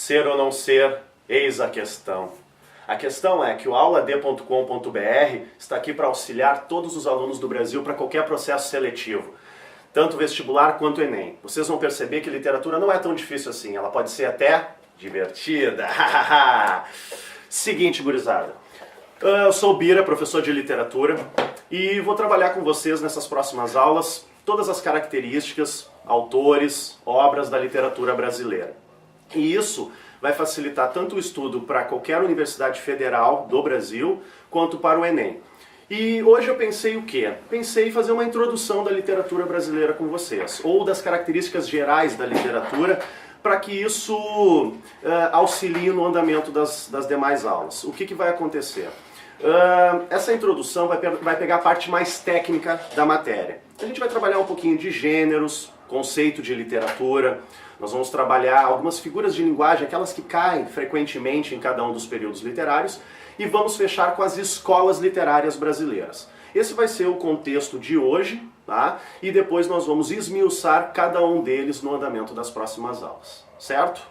Ser ou não ser, eis a questão. A questão é que o aulad.com.br está aqui para auxiliar todos os alunos do Brasil para qualquer processo seletivo, tanto vestibular quanto Enem. Vocês vão perceber que literatura não é tão difícil assim, ela pode ser até divertida. Seguinte, gurizada, eu sou o Bira, professor de literatura, e vou trabalhar com vocês nessas próximas aulas todas as características, autores, obras da literatura brasileira. E isso vai facilitar tanto o estudo para qualquer universidade federal do Brasil, quanto para o Enem. E hoje eu pensei o quê? Pensei em fazer uma introdução da literatura brasileira com vocês, ou das características gerais da literatura, para que isso auxilie no andamento das demais aulas. O que vai acontecer? Essa introdução vai pegar a parte mais técnica da matéria. A gente vai trabalhar um pouquinho de gêneros, conceito de literatura, nós vamos trabalhar algumas figuras de linguagem, aquelas que caem frequentemente em cada um dos períodos literários, e vamos fechar com as escolas literárias brasileiras. Esse vai ser o contexto de hoje, tá? E depois nós vamos esmiuçar cada um deles no andamento das próximas aulas, certo?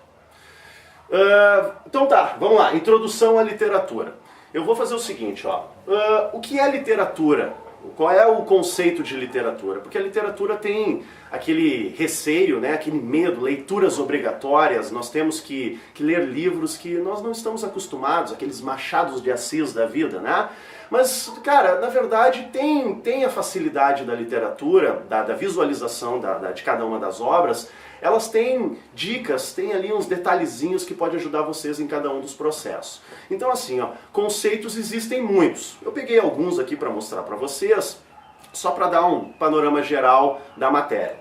Então tá, vamos lá, introdução à literatura. Eu vou fazer o seguinte, ó. O que é literatura? Qual é o conceito de literatura? Porque a literatura tem aquele receio, né, aquele medo, leituras obrigatórias, nós temos que ler livros que nós não estamos acostumados, aqueles Machados de Assis da vida, né? Mas, cara, na verdade tem a facilidade da literatura, da visualização de cada uma das obras, elas têm dicas, tem ali uns detalhezinhos que podem ajudar vocês em cada um dos processos. Então assim, ó, conceitos existem muitos. Eu peguei alguns aqui para mostrar para vocês, só para dar um panorama geral da matéria.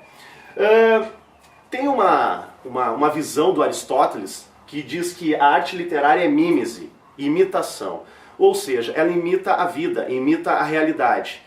Tem uma visão do Aristóteles que diz que a arte literária é mímese, imitação. Ou seja, ela imita a vida, imita a realidade.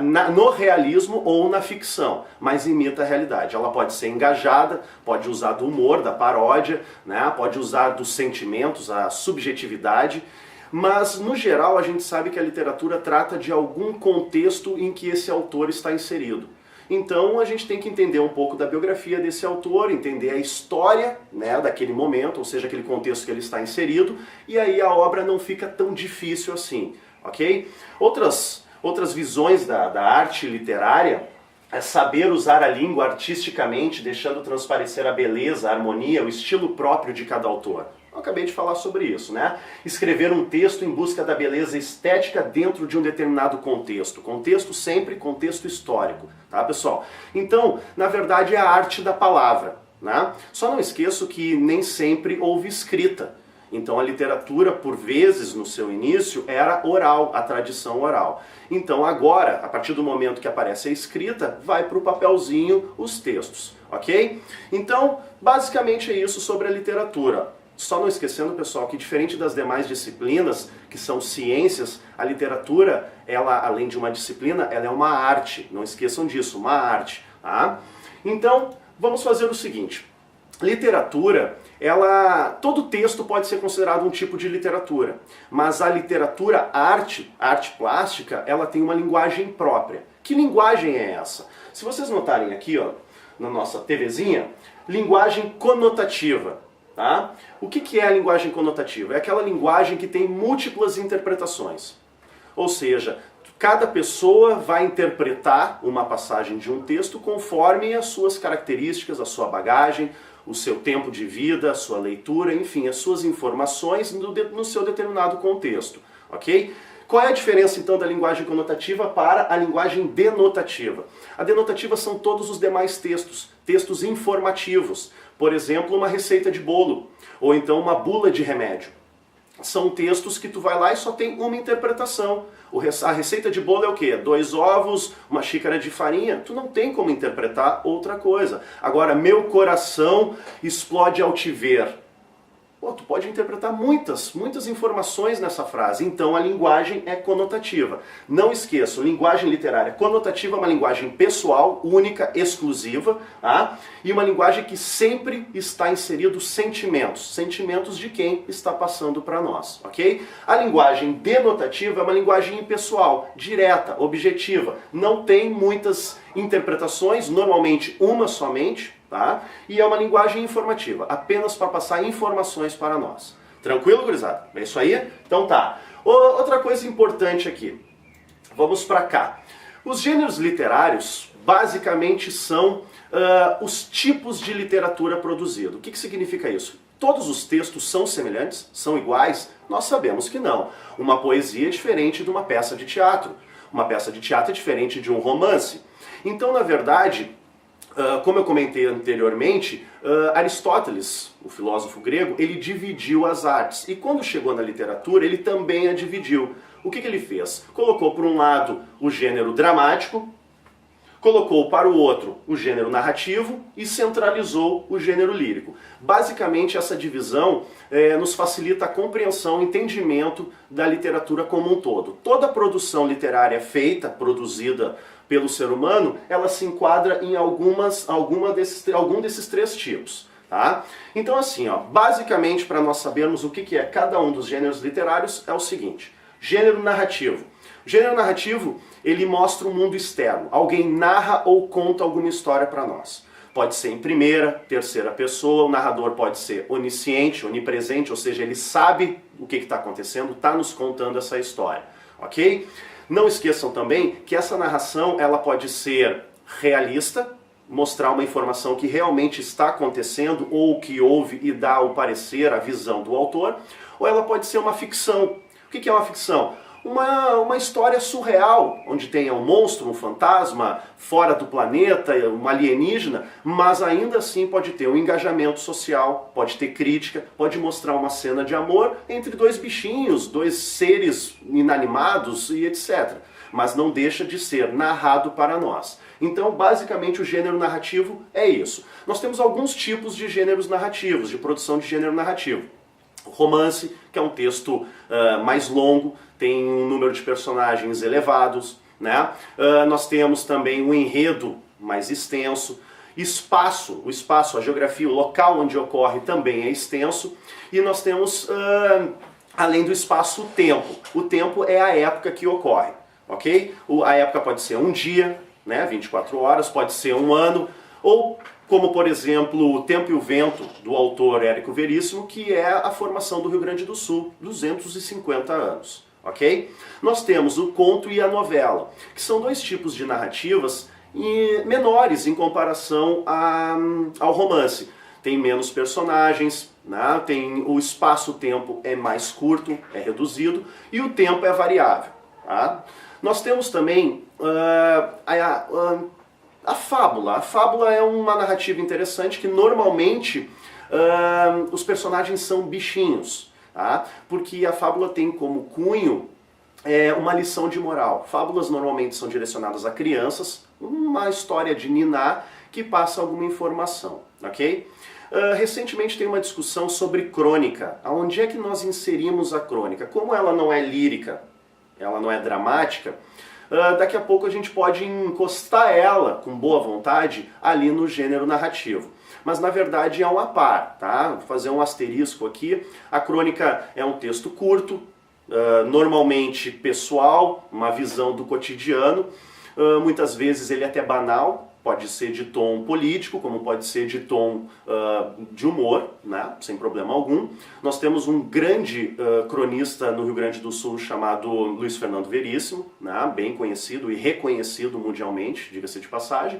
No realismo ou na ficção, mas imita a realidade. Ela pode ser engajada, pode usar do humor, da paródia, né? Pode usar dos sentimentos, a subjetividade, mas no geral a gente sabe que a literatura trata de algum contexto em que esse autor está inserido. Então a gente tem que entender um pouco da biografia desse autor, entender a história, né, daquele momento, ou seja, aquele contexto que ele está inserido, e aí a obra não fica tão difícil assim, ok? Outras visões da arte literária é saber usar a língua artisticamente, deixando transparecer a beleza, a harmonia, o estilo próprio de cada autor. Eu acabei de falar sobre isso, né? Escrever um texto em busca da beleza estética dentro de um determinado contexto. Contexto sempre contexto histórico, tá, pessoal? Então, na verdade, é a arte da palavra, né? Só não esqueço que nem sempre houve escrita. Então a literatura, por vezes, no seu início, era oral, a tradição oral. Então agora, a partir do momento que aparece a escrita, vai para o papelzinho os textos, ok? Então, basicamente é isso sobre a literatura. Só não esquecendo, pessoal, que diferente das demais disciplinas, que são ciências, a literatura, ela, além de uma disciplina, ela é uma arte. Não esqueçam disso, uma arte, tá? Então, vamos fazer o seguinte. Literatura, todo texto pode ser considerado um tipo de literatura, mas a literatura arte plástica, ela tem uma linguagem própria. Que linguagem é essa? Se vocês notarem aqui, ó, na nossa TVzinha, linguagem conotativa. Tá? O que é a linguagem conotativa? É aquela linguagem que tem múltiplas interpretações. Ou seja, cada pessoa vai interpretar uma passagem de um texto conforme as suas características, a sua bagagem, o seu tempo de vida, a sua leitura, enfim, as suas informações no seu determinado contexto, ok? Qual é a diferença então da linguagem conotativa para a linguagem denotativa? A denotativa são todos os demais textos informativos. Por exemplo, uma receita de bolo, ou então uma bula de remédio. São textos que tu vai lá e só tem uma interpretação. A receita de bolo é o quê? 2 ovos, uma xícara de farinha. Tu não tem como interpretar outra coisa. Agora, meu coração explode ao te ver. Pô, tu pode interpretar muitas informações nessa frase. Então a linguagem é conotativa. Não esqueçam, linguagem literária conotativa é uma linguagem pessoal, única, exclusiva, tá? E uma linguagem que sempre está inserido sentimentos. Sentimentos de quem está passando para nós, ok? A linguagem denotativa é uma linguagem impessoal, direta, objetiva. Não tem muitas interpretações, normalmente uma somente, tá? E é uma linguagem informativa, apenas para passar informações para nós. Tranquilo, gurizada? É isso aí? Então tá. Outra coisa importante aqui. Vamos para cá. Os gêneros literários basicamente são os tipos de literatura produzido. O que significa isso? Todos os textos são semelhantes? São iguais? Nós sabemos que não. Uma poesia é diferente de uma peça de teatro. Uma peça de teatro é diferente de um romance. Então, na verdade, como eu comentei anteriormente, Aristóteles, o filósofo grego, ele dividiu as artes. E quando chegou na literatura, ele também a dividiu. O que ele fez? Colocou por um lado o gênero dramático, colocou para o outro o gênero narrativo e centralizou o gênero lírico. Basicamente, essa divisão nos facilita a compreensão e entendimento da literatura como um todo. Toda produção literária feita, produzida pelo ser humano, ela se enquadra em algum desses três tipos. Tá? Então assim, basicamente para nós sabermos o que é cada um dos gêneros literários é o seguinte: gênero narrativo. O gênero narrativo, ele mostra um mundo externo. Alguém narra ou conta alguma história para nós. Pode ser em primeira, terceira pessoa, o narrador pode ser onisciente, onipresente, ou seja, ele sabe o que está acontecendo, está nos contando essa história, ok? Não esqueçam também que essa narração ela pode ser realista, mostrar uma informação que realmente está acontecendo ou que houve e dá o parecer, a visão do autor, ou ela pode ser uma ficção. O que é uma ficção? Uma história surreal, onde tenha um monstro, um fantasma, fora do planeta, um alienígena, mas ainda assim pode ter um engajamento social, pode ter crítica, pode mostrar uma cena de amor entre dois bichinhos, dois seres inanimados e etc. Mas não deixa de ser narrado para nós. Então, basicamente, o gênero narrativo é isso. Nós temos alguns tipos de gêneros narrativos, de produção de gênero narrativo. O romance, que é um texto mais longo, tem um número de personagens elevados, né? Nós temos também um enredo mais extenso. Espaço, o espaço, a geografia, o local onde ocorre também é extenso. E nós temos, além do espaço, o tempo. O tempo é a época que ocorre, ok? A época pode ser um dia, né, 24 horas, pode ser um ano, ou como, por exemplo, O Tempo e o Vento, do autor Érico Veríssimo, que é a formação do Rio Grande do Sul, 250 anos. Ok? Nós temos o conto e a novela, que são dois tipos de narrativas menores em comparação ao romance. Tem menos personagens, né? O espaço-tempo é mais curto, é reduzido, e o tempo é variável. Tá? Nós temos também a fábula. A fábula é uma narrativa interessante que normalmente os personagens são bichinhos. Tá? Porque a fábula tem como cunho uma lição de moral. Fábulas normalmente são direcionadas a crianças, uma história de niná que passa alguma informação. Ok? Recentemente tem uma discussão sobre crônica. Aonde é que nós inserimos a crônica? Como ela não é lírica, ela não é dramática, daqui a pouco a gente pode encostar ela, com boa vontade, ali no gênero narrativo. Mas na verdade é um a par, tá? Vou fazer um asterisco aqui. A crônica é um texto curto, normalmente pessoal, uma visão do cotidiano. Muitas vezes ele é até banal, pode ser de tom político, como pode ser de tom de humor, né? Sem problema algum. Nós temos um grande cronista no Rio Grande do Sul chamado Luiz Fernando Veríssimo, né? Bem conhecido e reconhecido mundialmente, diga-se de passagem.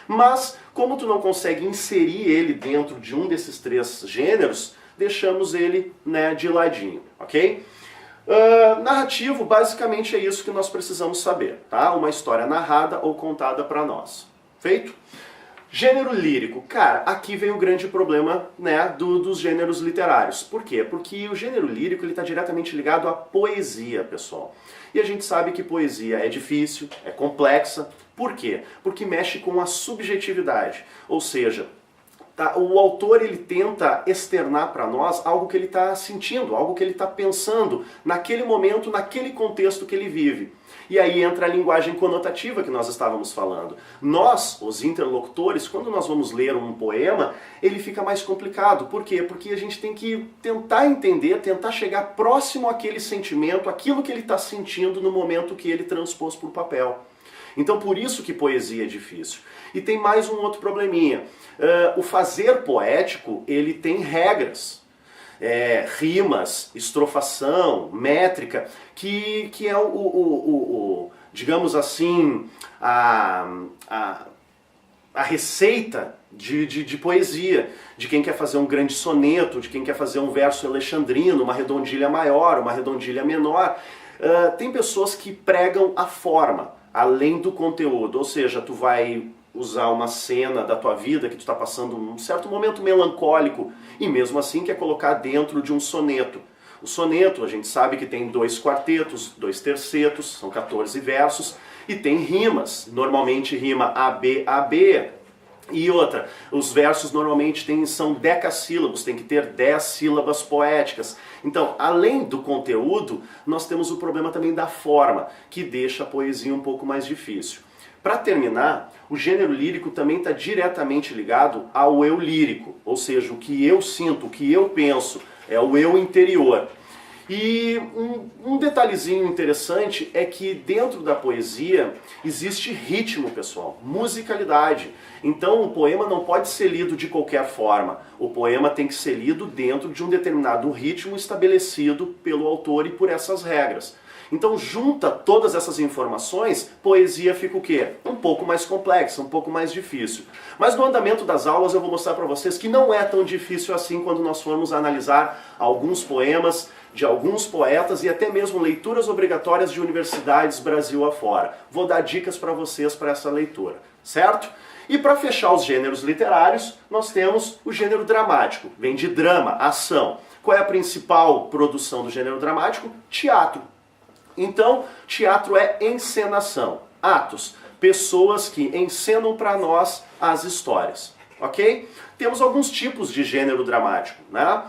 Mas, como tu não consegue inserir ele dentro de um desses três gêneros, deixamos ele, né, de ladinho, ok? Narrativo, basicamente é isso que nós precisamos saber, tá? Uma história narrada ou contada para nós. Feito? Gênero lírico. Cara, aqui vem o grande problema, né, dos gêneros literários. Por quê? Porque o gênero lírico está diretamente ligado à poesia, pessoal. E a gente sabe que poesia é difícil, é complexa. Por quê? Porque mexe com a subjetividade. Ou seja, o autor ele tenta externar para nós algo que ele está sentindo, algo que ele está pensando naquele momento, naquele contexto que ele vive. E aí entra a linguagem conotativa que nós estávamos falando. Nós, os interlocutores, quando nós vamos ler um poema, ele fica mais complicado. Por quê? Porque a gente tem que tentar entender, tentar chegar próximo àquele sentimento, aquilo que ele está sentindo no momento que ele transpôs para o papel. Então por isso que poesia é difícil. E tem mais um outro probleminha. O fazer poético, ele tem regras. Rimas, estrofação, métrica, que é digamos assim, a receita de poesia, de quem quer fazer um grande soneto, de quem quer fazer um verso alexandrino, uma redondilha maior, uma redondilha menor. Tem pessoas que pregam a forma, além do conteúdo, ou seja, tu vai usar uma cena da tua vida que tu está passando um certo momento melancólico e mesmo assim quer colocar dentro de um soneto. O soneto, a gente sabe que tem 2 quartetos, 2 tercetos, são 14 versos, e tem rimas, normalmente rima AB, AB, e outra, os versos normalmente são decassílabos, tem que ter 10 sílabas poéticas. Então, além do conteúdo, nós temos o problema também da forma, que deixa a poesia um pouco mais difícil. Para terminar, o gênero lírico também está diretamente ligado ao eu lírico, ou seja, o que eu sinto, o que eu penso, é o eu interior. E um detalhezinho interessante é que dentro da poesia existe ritmo, pessoal, musicalidade. Então o poema não pode ser lido de qualquer forma. O poema tem que ser lido dentro de um determinado ritmo estabelecido pelo autor e por essas regras. Então junta todas essas informações, poesia fica o quê? Um pouco mais complexa, um pouco mais difícil. Mas no andamento das aulas eu vou mostrar para vocês que não é tão difícil assim quando nós formos analisar alguns poemas de alguns poetas e até mesmo leituras obrigatórias de universidades Brasil afora. Vou dar dicas para vocês para essa leitura, certo? E para fechar os gêneros literários, nós temos o gênero dramático. Vem de drama, ação. Qual é a principal produção do gênero dramático? Teatro. Então, teatro é encenação, atos, pessoas que encenam para nós as histórias, ok? Temos alguns tipos de gênero dramático, né?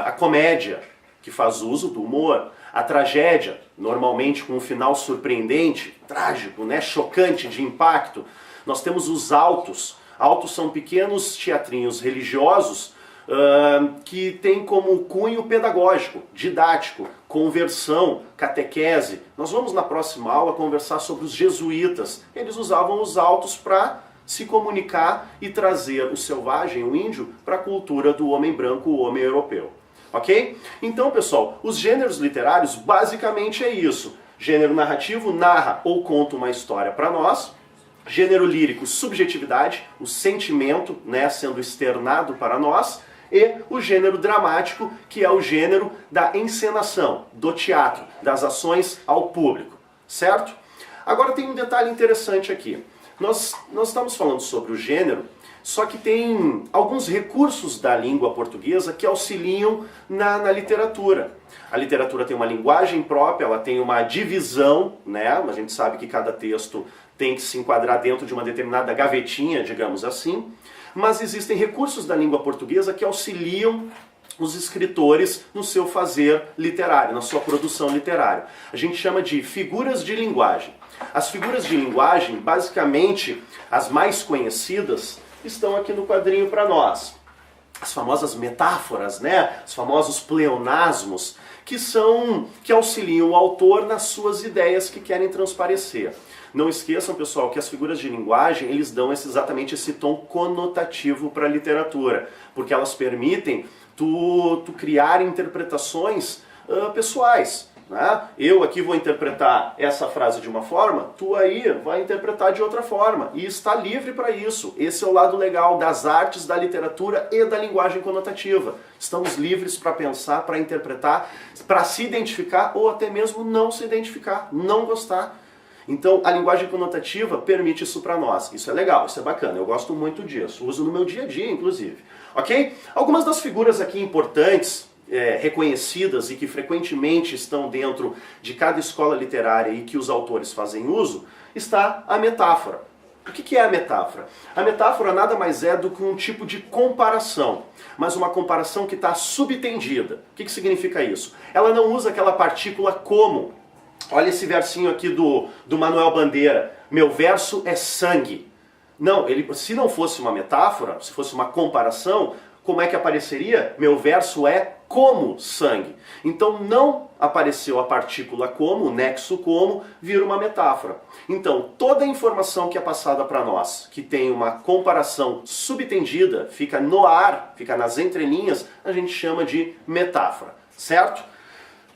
A comédia, que faz uso do humor, a tragédia, normalmente com um final surpreendente, trágico, né? Chocante, de impacto. Nós temos os autos. Autos são pequenos teatrinhos religiosos que tem como cunho pedagógico, didático, conversão, catequese. Nós vamos na próxima aula conversar sobre os jesuítas. Eles usavam os autos para se comunicar e trazer o selvagem, o índio, para a cultura do homem branco, o homem europeu. Ok? Então, pessoal, os gêneros literários basicamente é isso. Gênero narrativo narra ou conta uma história para nós. Gênero lírico, subjetividade, o sentimento, né, sendo externado para nós. E o gênero dramático, que é o gênero da encenação, do teatro, das ações ao público, certo? Agora tem um detalhe interessante aqui. Nós estamos falando sobre o gênero, só que tem alguns recursos da língua portuguesa que auxiliam na literatura. A literatura tem uma linguagem própria, ela tem uma divisão, né? A gente sabe que cada texto tem que se enquadrar dentro de uma determinada gavetinha, digamos assim. Mas existem recursos da língua portuguesa que auxiliam os escritores no seu fazer literário, na sua produção literária. A gente chama de figuras de linguagem. As figuras de linguagem, basicamente, as mais conhecidas, estão aqui no quadrinho para nós. As famosas metáforas, né? Os famosos pleonasmos, que auxiliam o autor nas suas ideias que querem transparecer. Não esqueçam, pessoal, que as figuras de linguagem, eles dão exatamente esse tom conotativo para a literatura, porque elas permitem tu criar interpretações pessoais. Né? Eu aqui vou interpretar essa frase de uma forma, tu aí vai interpretar de outra forma. E está livre para isso. Esse é o lado legal das artes, da literatura e da linguagem conotativa. Estamos livres para pensar, para interpretar, para se identificar ou até mesmo não se identificar, não gostar. Então a linguagem conotativa permite isso para nós. Isso é legal, isso é bacana, eu gosto muito disso. Uso no meu dia a dia, inclusive. Ok? Algumas das figuras aqui importantes, reconhecidas e que frequentemente estão dentro de cada escola literária e que os autores fazem uso, está a metáfora. O que é a metáfora? A metáfora nada mais é do que um tipo de comparação, mas uma comparação que está subtendida. O que significa isso? Ela não usa aquela partícula como. Olha esse versinho aqui do Manuel Bandeira. Meu verso é sangue. Não, se não fosse uma metáfora, se fosse uma comparação, como é que apareceria? Meu verso é como sangue. Então não apareceu a partícula como, o nexo como, vira uma metáfora. Então toda a informação que é passada para nós, que tem uma comparação subtendida, fica no ar, fica nas entrelinhas, a gente chama de metáfora, certo?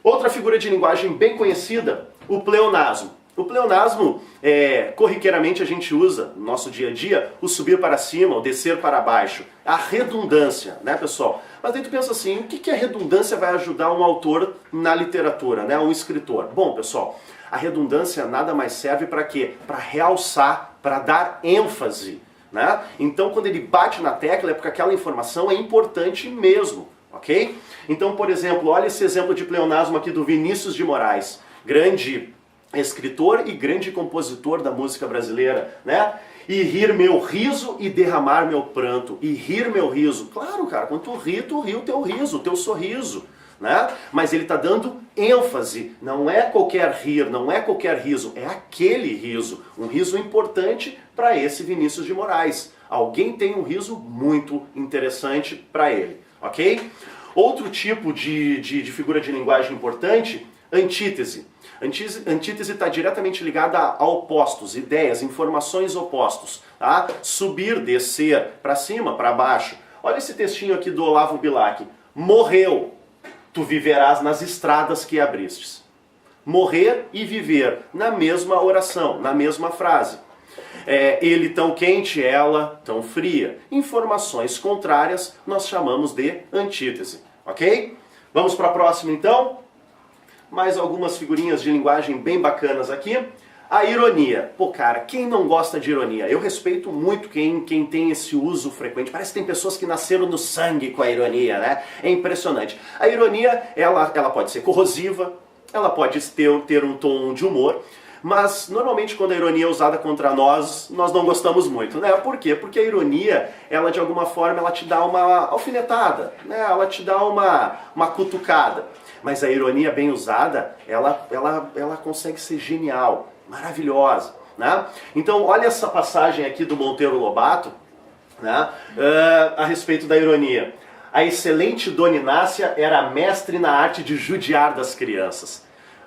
Outra figura de linguagem bem conhecida, o pleonasmo. O pleonasmo, corriqueiramente a gente usa no nosso dia a dia o subir para cima, o descer para baixo, a redundância, né, pessoal? Mas daí tu pensa assim, o que a redundância vai ajudar um autor na literatura, né, um escritor? Bom, pessoal, a redundância nada mais serve para quê? Para realçar, para dar ênfase, né? Então quando ele bate na tecla é porque aquela informação é importante mesmo, ok? Então, por exemplo, olha esse exemplo de pleonasmo aqui do Vinícius de Moraes, grande escritor e grande compositor da música brasileira, né? E rir meu riso e derramar meu pranto. E rir meu riso. Claro, cara, quando tu ri o teu riso, o teu sorriso, né? Mas ele está dando ênfase. Não é qualquer rir, não é qualquer riso, é aquele riso. Um riso importante para esse Vinícius de Moraes. Alguém tem um riso muito interessante para ele, ok? Outro tipo de figura de linguagem importante, antítese. Antítese está diretamente ligada a opostos, ideias, informações opostos. Tá? Subir, descer, para cima, para baixo. Olha esse textinho aqui do Olavo Bilac. Morreu, tu viverás nas estradas que abristes. Morrer e viver, na mesma oração, na mesma frase. Ele tão quente, ela tão fria. Informações contrárias nós chamamos de antítese. Ok? Vamos para a próxima então? Mais algumas figurinhas de linguagem bem bacanas aqui. A ironia. Pô, cara, quem não gosta de ironia? Eu respeito muito quem tem esse uso frequente. Parece que tem pessoas que nasceram no sangue com a ironia, né? É impressionante. A ironia, ela pode ser corrosiva, ela pode ter um tom de humor, mas normalmente quando a ironia é usada contra nós não gostamos muito, né? Por quê? Porque a ironia, ela de alguma forma, ela te dá uma alfinetada, né? Ela te dá uma cutucada. Mas a ironia bem usada, ela consegue ser genial, maravilhosa, né? Então olha essa passagem aqui do Monteiro Lobato, né? A respeito da ironia. A excelente Dona Inácia era mestre na arte de judiar das crianças.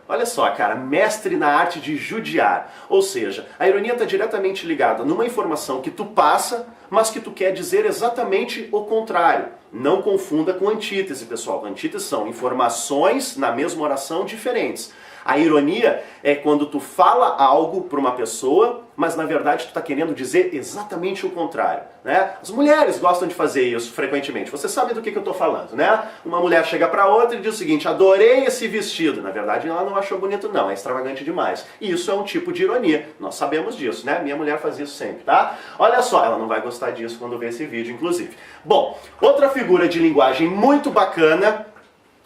Olha só, cara, mestre na arte de judiar. Ou seja, a ironia está diretamente ligada numa informação que tu passa, mas que tu quer dizer exatamente o contrário. Não confunda com antítese, pessoal. Antítese são informações na mesma oração diferentes. A ironia é quando tu fala algo para uma pessoa, mas na verdade tu está querendo dizer exatamente o contrário, né? As mulheres gostam de fazer isso frequentemente. Você sabe do que eu estou falando, né? Uma mulher chega para outra e diz o seguinte: adorei esse vestido. Na verdade ela não achou bonito não, é extravagante demais. E isso é um tipo de ironia. Nós sabemos disso, né? Minha mulher faz isso sempre, tá? Olha só, ela não vai gostar disso quando ver esse vídeo, inclusive. Bom, outra figura de linguagem muito bacana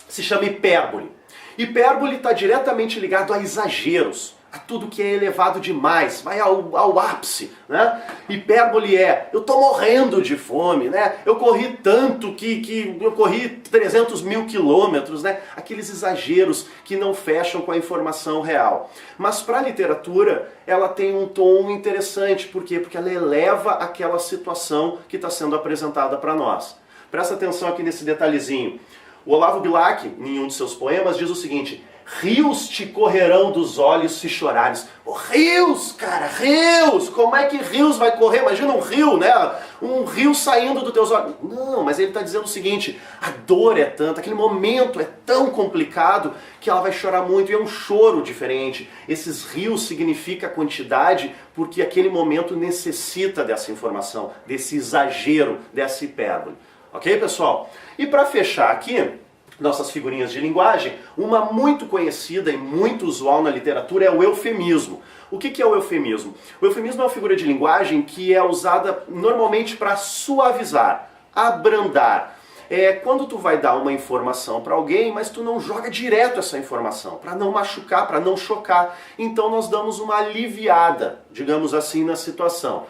se chama hipérbole. Hipérbole está diretamente ligado a exageros, a tudo que é elevado demais, vai ao ápice, né? Hipérbole eu tô morrendo de fome, né? Eu corri tanto que eu corri 300 mil quilômetros, né? Aqueles exageros que não fecham com a informação real. Mas para a literatura, ela tem um tom interessante, por quê? Porque ela eleva aquela situação que está sendo apresentada para nós. Presta atenção aqui nesse detalhezinho. O Olavo Bilac, em um de seus poemas, diz o seguinte: rios te correrão dos olhos se chorares. Oh, rios, cara, rios! Como é que rios vai correr? Imagina um rio, né? Um rio saindo dos teus olhos. Não, mas ele está dizendo o seguinte: a dor é tanta, aquele momento é tão complicado que ela vai chorar muito, e é um choro diferente. Esses rios significa quantidade porque aquele momento necessita dessa informação, desse exagero, dessa hipérbole. Ok, pessoal? E para fechar aqui, nossas figurinhas de linguagem, uma muito conhecida e muito usual na literatura é o eufemismo. O que é o eufemismo? O eufemismo é uma figura de linguagem que é usada normalmente para suavizar, abrandar. É quando tu vai dar uma informação para alguém, mas tu não joga direto essa informação, para não machucar, para não chocar. Então nós damos uma aliviada, digamos assim, na situação.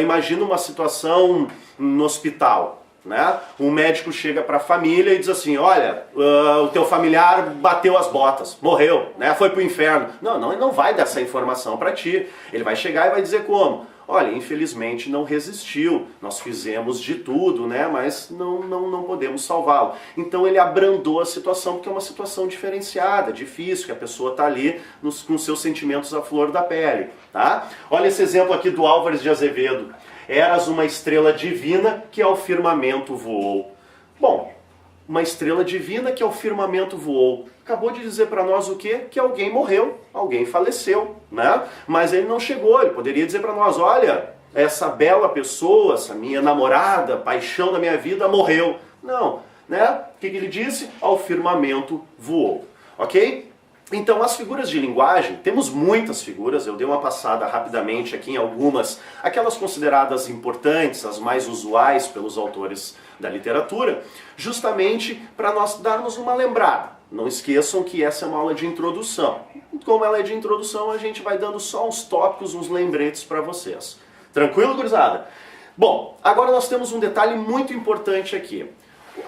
Imagina uma situação no hospital. né? Um médico chega para a família e diz assim, olha, o teu familiar bateu as botas, morreu, né? Foi pro inferno. Não, ele não vai dar essa informação para ti. Ele vai chegar e vai dizer como? Olha, infelizmente não resistiu, nós fizemos de tudo, né? Mas não podemos salvá-lo. Então ele abrandou a situação, porque é uma situação diferenciada, difícil, que a pessoa está ali com seus sentimentos à flor da pele, tá? Olha esse exemplo aqui do Álvares de Azevedo. Eras uma estrela divina que ao firmamento voou. Bom, uma estrela divina que ao firmamento voou. Acabou de dizer para nós o quê? Que alguém morreu, alguém faleceu, né? Mas ele não chegou, ele poderia dizer para nós, olha, essa bela pessoa, essa minha namorada, paixão da minha vida, morreu. Não, né? O que ele disse? Ao firmamento voou, ok? Então, as figuras de linguagem, temos muitas figuras, eu dei uma passada rapidamente aqui em algumas, aquelas consideradas importantes, as mais usuais pelos autores da literatura, justamente para nós darmos uma lembrada. Não esqueçam que essa é uma aula de introdução. Como ela é de introdução, a gente vai dando só uns tópicos, uns lembretes para vocês. Tranquilo, gurizada? Bom, agora nós temos um detalhe muito importante aqui.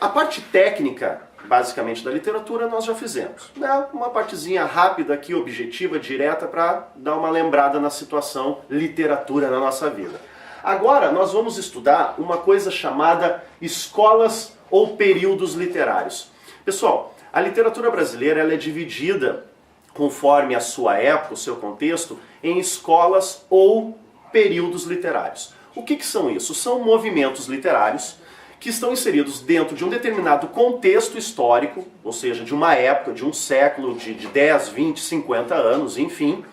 A parte técnica, basicamente, da literatura nós já fizemos. Né? Uma partezinha rápida aqui, objetiva, direta, para dar uma lembrada na situação literatura na nossa vida. Agora nós vamos estudar uma coisa chamada escolas ou períodos literários. Pessoal, a literatura brasileira ela é dividida, conforme a sua época, o seu contexto, em escolas ou períodos literários. O que são isso? São movimentos literários que estão inseridos dentro de um determinado contexto histórico, ou seja, de uma época, de um século, de 10, 20, 50 anos, enfim,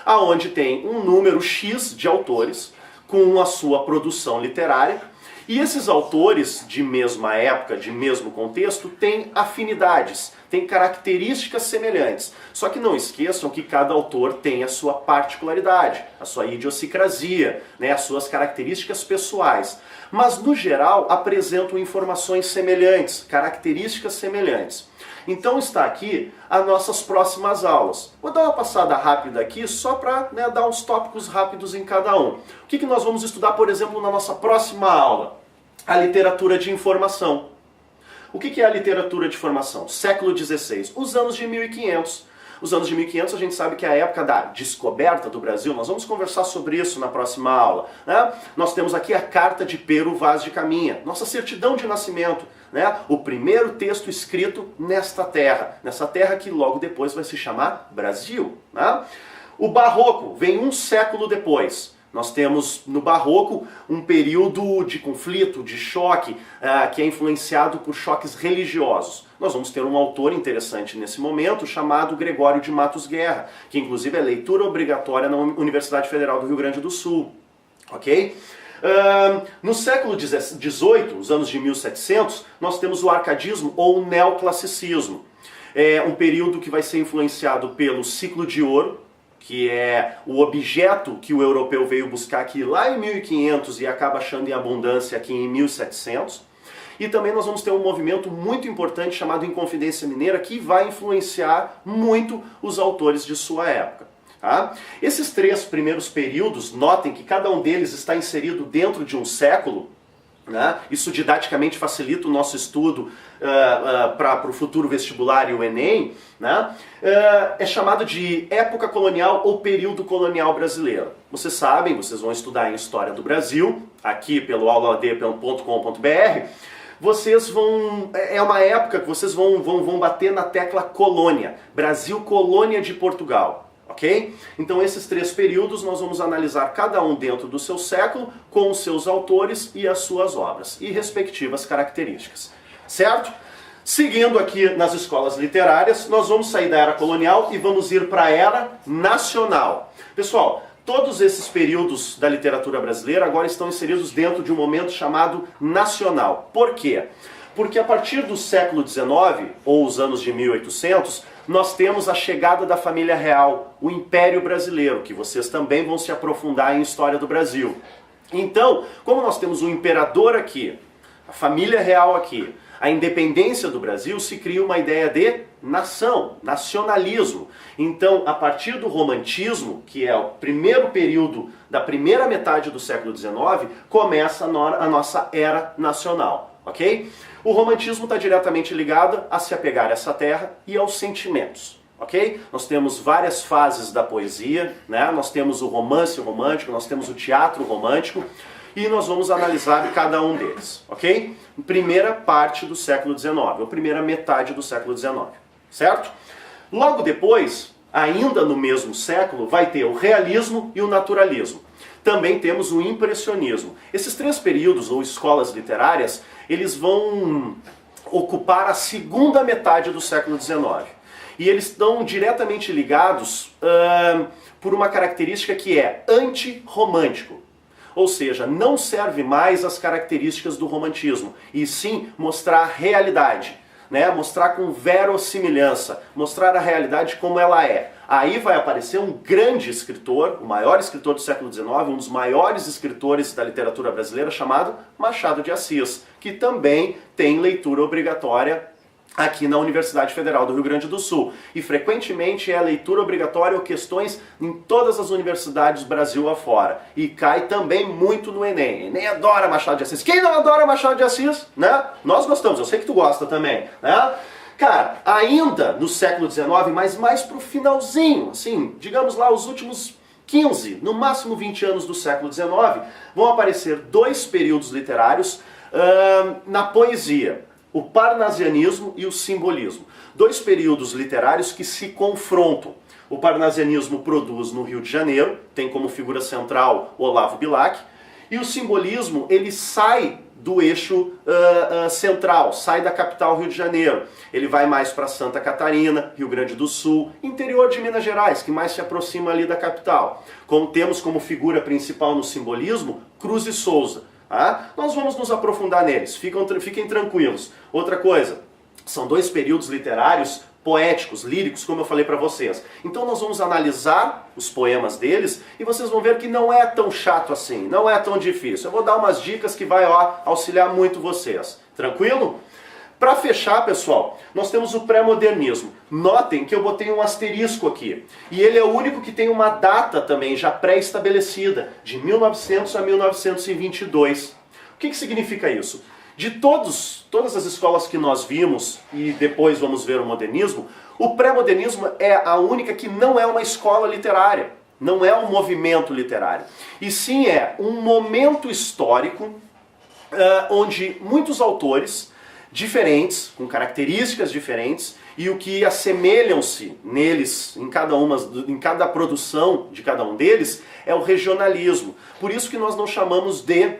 aonde tem um número X de autores com a sua produção literária, e esses autores de mesma época, de mesmo contexto, têm afinidades, têm características semelhantes. Só que não esqueçam que cada autor tem a sua particularidade, a sua idiosincrasia, né, as suas características pessoais. Mas, no geral, apresentam informações semelhantes, características semelhantes. Então está aqui as nossas próximas aulas. Vou dar uma passada rápida aqui só para dar uns tópicos rápidos em cada um. O que nós vamos estudar, por exemplo, na nossa próxima aula? A literatura de informação. O que é a literatura de informação? Século XVI, os anos de 1500. Os anos de 1500 a gente sabe que é a época da descoberta do Brasil. Nós vamos conversar sobre isso na próxima aula, né? Nós temos aqui a Carta de Pero Vaz de Caminha, nossa certidão de nascimento, né? O primeiro texto escrito nesta terra, nessa terra que logo depois vai se chamar Brasil, né? O Barroco vem um século depois. Nós temos no Barroco um período de conflito, de choque, que é influenciado por choques religiosos. Nós vamos ter um autor interessante nesse momento chamado Gregório de Matos Guerra, que inclusive é leitura obrigatória na Universidade Federal do Rio Grande do Sul. Ok? No século XVIII, os anos de 1700, nós temos o arcadismo ou o neoclassicismo. É um período que vai ser influenciado pelo ciclo de ouro, que é o objeto que o europeu veio buscar aqui lá em 1500 e acaba achando em abundância aqui em 1700. E também nós vamos ter um movimento muito importante chamado Inconfidência Mineira, que vai influenciar muito os autores de sua época. Tá? Esses três primeiros períodos, notem que cada um deles está inserido dentro de um século, né? Isso didaticamente facilita o nosso estudo para o futuro vestibular e o Enem, né? É chamado de época colonial ou período colonial brasileiro. Vocês sabem, vocês vão estudar em História do Brasil, aqui pelo aulaad.com.br, vocês vão, é uma época que vocês vão bater na tecla colônia, Brasil colônia de Portugal. Ok? Então esses três períodos nós vamos analisar cada um dentro do seu século, com os seus autores e as suas obras, e respectivas características. Certo? Seguindo aqui nas escolas literárias, nós vamos sair da era colonial e vamos ir para a era nacional. Pessoal, todos esses períodos da literatura brasileira agora estão inseridos dentro de um momento chamado nacional. Por quê? Porque a partir do século XIX, ou os anos de 1800, nós temos a chegada da família real, o Império Brasileiro, que vocês também vão se aprofundar em História do Brasil. Então, como nós temos um imperador aqui, a família real aqui, a independência do Brasil, se cria uma ideia de nação, nacionalismo. Então, a partir do romantismo, que é o primeiro período da primeira metade do século XIX, começa a nossa era nacional. ok? O romantismo está diretamente ligado a se apegar a essa terra e aos sentimentos, ok? Nós temos várias fases da poesia, né? Nós temos o romance romântico, nós temos o teatro romântico, e nós vamos analisar cada um deles, ok? Primeira parte do século XIX, ou primeira metade do século XIX, certo? Logo depois, ainda no mesmo século, vai ter o realismo e o naturalismo. Também temos o impressionismo. Esses três períodos, ou escolas literárias, eles vão ocupar a segunda metade do século XIX. E eles estão diretamente ligados por uma característica que é antirromântico. Ou seja, não serve mais as características do romantismo, e sim mostrar a realidade, né? Mostrar com verossimilhança, mostrar a realidade como ela é. Aí vai aparecer um grande escritor, o maior escritor do século XIX, um dos maiores escritores da literatura brasileira, chamado Machado de Assis, que também tem leitura obrigatória aqui na Universidade Federal do Rio Grande do Sul. E frequentemente é leitura obrigatória ou questões em todas as universidades Brasil afora. E cai também muito no Enem. Enem adora Machado de Assis. Quem não adora Machado de Assis? Né? Nós gostamos, eu sei que tu gosta também. Né? Cara, ainda no século XIX, mas mais pro finalzinho, assim, digamos lá os últimos 15, no máximo 20 anos do século XIX, vão aparecer dois períodos literários na poesia. O parnasianismo e o simbolismo. Dois períodos literários que se confrontam. O parnasianismo produz no Rio de Janeiro, tem como figura central Olavo Bilac, e o simbolismo ele sai do eixo central, sai da capital Rio de Janeiro. Ele vai mais para Santa Catarina, Rio Grande do Sul, interior de Minas Gerais, que mais se aproxima ali da capital. Como temos como figura principal no simbolismo Cruz e Souza. Nós vamos nos aprofundar neles, fiquem tranquilos. Outra coisa, são dois períodos literários poéticos, líricos, como eu falei para vocês. Então nós vamos analisar os poemas deles e vocês vão ver que não é tão chato assim, não é tão difícil. Eu vou dar umas dicas que vai auxiliar muito vocês. Tranquilo? Para fechar, pessoal, nós temos o pré-modernismo. Notem que eu botei um asterisco aqui. E ele é o único que tem uma data também já pré-estabelecida, de 1900 a 1922. O que significa isso? De todas as escolas que nós vimos, e depois vamos ver o modernismo, o pré-modernismo é a única que não é uma escola literária, não é um movimento literário. E sim é um momento histórico onde muitos autores diferentes, com características diferentes, e o que assemelham-se neles, em cada produção de cada um deles, é o regionalismo. Por isso que nós não chamamos de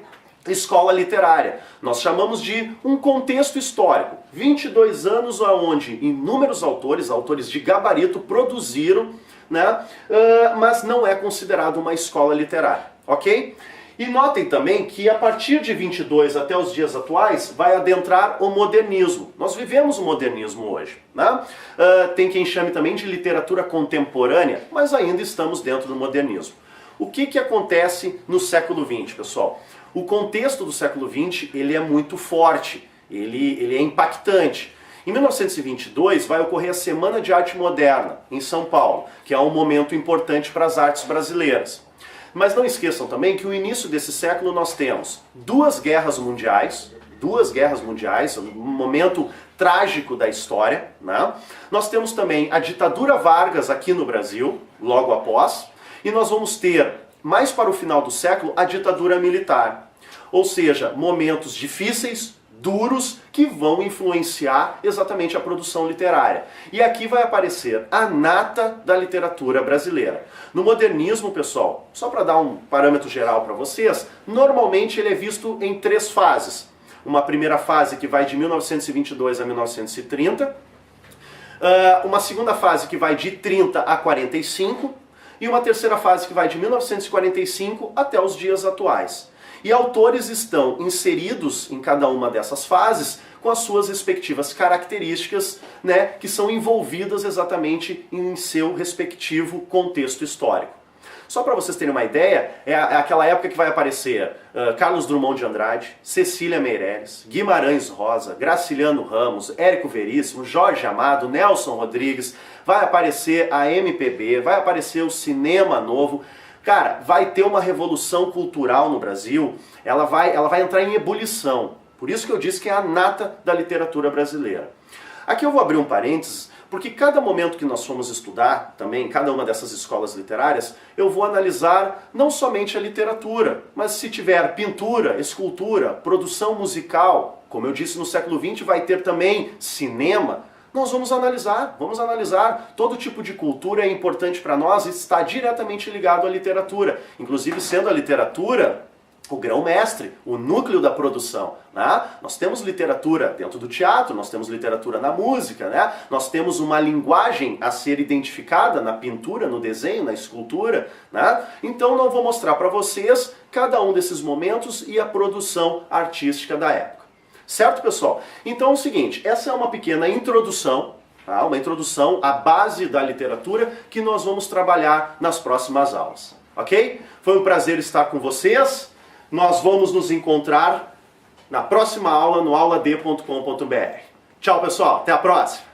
escola literária. Nós chamamos de um contexto histórico. 22 anos onde inúmeros autores de gabarito produziram, né, mas não é considerado uma escola literária, ok? E notem também que a partir de 22 até os dias atuais vai adentrar o modernismo. Nós vivemos o modernismo hoje, né? Tem quem chame também de literatura contemporânea, mas ainda estamos dentro do modernismo. O que acontece no século XX, pessoal? O contexto do século XX ele é muito forte, ele é impactante. Em 1922 vai ocorrer a Semana de Arte Moderna, em São Paulo, que é um momento importante para as artes brasileiras. Mas não esqueçam também que no início desse século nós temos duas guerras mundiais, um momento trágico da história, né? Nós temos também a ditadura Vargas aqui no Brasil, logo após, e nós vamos ter, mais para o final do século, a ditadura militar. Ou seja, momentos difíceis, duros, que vão influenciar exatamente a produção literária. E aqui vai aparecer a nata da literatura brasileira. No modernismo, pessoal, só para dar um parâmetro geral para vocês, normalmente ele é visto em três fases. Uma primeira fase que vai de 1922 a 1930, uma segunda fase que vai de 30 a 45, e uma terceira fase que vai de 1945 até os dias atuais. E autores estão inseridos em cada uma dessas fases com as suas respectivas características, né, que são envolvidas exatamente em seu respectivo contexto histórico. Só para vocês terem uma ideia, é aquela época que vai aparecer Carlos Drummond de Andrade, Cecília Meirelles, Guimarães Rosa, Graciliano Ramos, Érico Veríssimo, Jorge Amado, Nelson Rodrigues, vai aparecer a MPB, vai aparecer o cinema novo. Cara, vai ter uma revolução cultural no Brasil, ela vai entrar em ebulição. Por isso que eu disse que é a nata da literatura brasileira. Aqui eu vou abrir um parênteses, porque cada momento que nós formos estudar, também, em cada uma dessas escolas literárias, eu vou analisar não somente a literatura, mas se tiver pintura, escultura, produção musical, como eu disse, no século XX vai ter também cinema, nós vamos analisar. Todo tipo de cultura é importante para nós e está diretamente ligado à literatura, inclusive sendo a literatura o grão-mestre, o núcleo da produção. Né? Nós temos literatura dentro do teatro, nós temos literatura na música, né? Nós temos uma linguagem a ser identificada na pintura, no desenho, na escultura. Né? Então eu vou mostrar para vocês cada um desses momentos e a produção artística da época. Certo, pessoal? Então é o seguinte, essa é uma pequena introdução, tá? Uma introdução à base da literatura que nós vamos trabalhar nas próximas aulas. Ok? Foi um prazer estar com vocês. Nós vamos nos encontrar na próxima aula no aulad.com.br. Tchau, pessoal. Até a próxima.